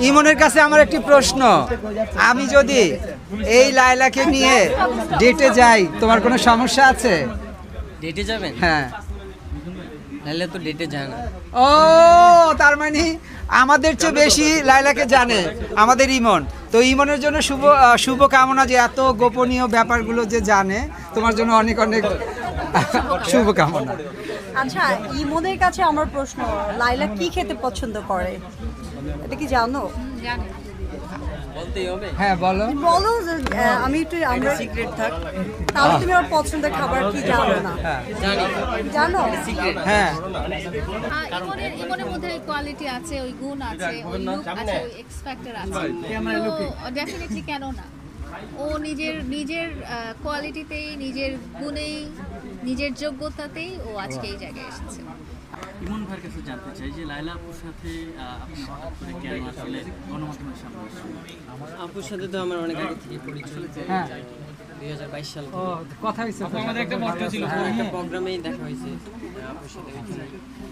ইমনের কাছে আমার একটি প্রশ্ন, আমি যদি এই লায়লাকে নিয়ে ডেটে যাই, তোমার কোনো সমস্যা আছে? ডেটে যাবেন? হ্যাঁ। লাইলা তো ডেটে যায় না। ও, তার মানে আমাদের চেয়ে বেশি লায়লাকে জানে আমাদের ইমন। তো ইমনের জন্য শুভ কামনা, যে এত গোপনীয় ব্যাপারগুলো যে জানে, তোমার জন্য অনেক অনেক শুভ কামনা। আচ্ছা, ইমনের কাছে আমার প্রশ্ন, লাইলা কি খেতে পছন্দ করে, এটা কি জানো? জানি। বলতেই হবে? হ্যাঁ বলো। বলো যে, আমি একটু আমরা সিক্রেট থাক। তাহলে তুমি ওর পছন্দের খাবার কি জানো না? জানি। জানো? সিক্রেট। হ্যাঁ, ইমনের মধ্যে ওই কোয়ালিটি আছে, ওই গুণ আছে, ওই লুক আছে, ওই এক্স ফ্যাক্টর আছে। তো ডেফিনেটলি কেন না, ও নিজের কোয়ালিটিতেই, নিজের গুণেই, নিজের যোগ্যতাতেই ও আজকে এই জায়গায় এসেছে। ইমন ভাইয়ের কাছে জানতে চাই যে লায়লা আপুর সাথে আপনি হঠাৎ করে কেন আসলে গণমাধ্যমের সামনে আসলেন? আপুর সাথে তো আমার অনেক আগে থেকে পরিচয়। হ্যাঁ। 2022 সাল ও, কথা হইছে তো। আমাদের একটা মত ছিল, একটা প্রোগ্রামেই দেখা হয়েছে আপুর সাথে।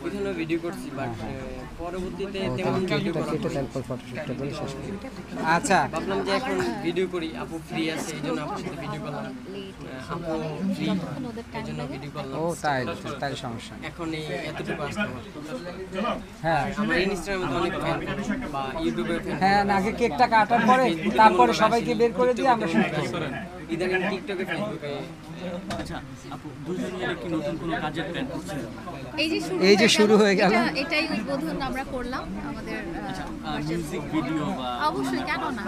ওইখানে ভিডিও করছি, বাট পরবর্তীতে তেমন ভিডিও করা হয়নি। আচ্ছা, ভাবলাম যে এখন ভিডিও করি, আপু ফ্রি আছে, এই জন্য আপুর সাথে ভিডিও করলাম। আপু ফ্রি, এই জন্য ভিডিও করলাম। ও তাই সমস্যা নেই। এখন এই এতটুকু আসতে পারলাম। হ্যাঁ আমার ইনস্টাগ্রামে অনেক ফ্যান বা ইউটিউবে ফ্যান। হ্যাঁ, আগে কেকটা কাটার পরে তারপরে সবাইকে বের করে দিয়ে আমরা শুরু করি। ইদানিং টিকটকে, ফেসবুকে। আচ্ছা আপু, দুজন মিলে কি নতুন কোনো কাজের প্ল্যান করছেন? এই যে শুরু হয়ে গেল। এটাই উদ্বোধন আমরা করলাম আমাদের। মিউজিক ভিডিও বা অবশ্যই, কেন না,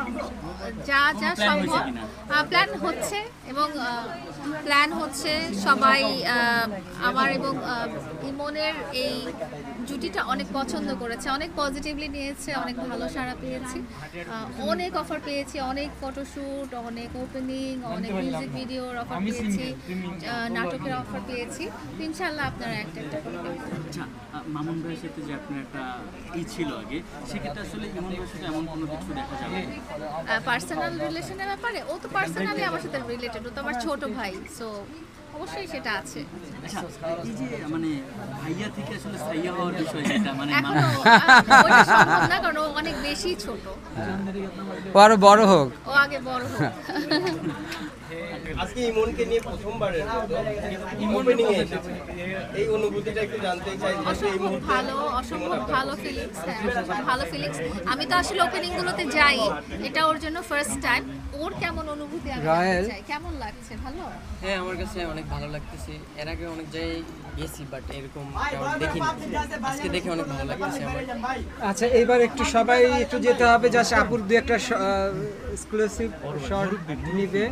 যা সম্ভব প্ল্যান হচ্ছে, এবং প্ল্যান হচ্ছে সবাই আমার এবং ইমনের এই জুটিটা অনেক পছন্দ করেছে, অনেক পজিটিভলি নিয়েছে, অনেক ভালো সাড়া পেয়েছি, অনেক অফার পেয়েছি, অনেক ফটোশ্যুট, অনেক ওপেনিং, অনেক মিউজিক ভিডিওর অফার পেয়েছি, নাটকের অফার পেয়েছি। তো ইনশাআল্লাহ আপনারা একটা করে দেখবেন। আচ্ছা, মামুন ভাইয়ের সাথে যে আপনার একটা ছিল আগে, সেক্ষেত্রে আসলে ইমন ভাইয়ের সাথে এমন কোনো কিছু দেখা যাবে? পার্সোনাল রিলেশনের ব্যাপারে ও তো পার্সোনালি আমার সাথে রিলেটেড, ও তো আমার ছোট ভাই, সো অবশ্যই সেটা আছে। আচ্ছা, এই যে মানে ভাইয়া থেকে আসলে সাইয়া হওয়ার বিষয়, যেটা মানে এখনো ওটা সম্ভব না, কারণ ও অনেক বেশি ছোট, ও আরো বড় হোক। ও আগে বড় হোক। আজকে ইমনকে নিয়ে প্রথমবারের ওপেনিং এ এসেছে, এই অনুভূতিটা একটু জানতে চাই। অসম্ভব ভালো ফিলিংস, ভালো ফিলিংস। আমি তো আসলে ওপেনিং গুলোতে যাই, এটা ওর জন্য ফার্স্ট টাইম। ওর কেমন অনুভূতি আমি জানতে চাই, কেমন লাগছে? ভালো? হ্যাঁ, আমার কাছে অনেক ভালো লাগতেছে। এর আগে অনেক জায়গায় গেছি, বাট এরকম দেখিনি। আজকে দেখে অনেক ভালো লাগতেছে আমার। আচ্ছা, এইবার একটু সবাই একটু যেতে হবে, জাস্ট আপুর দু একটা এক্সক্লুসিভ শর্ট নিবে।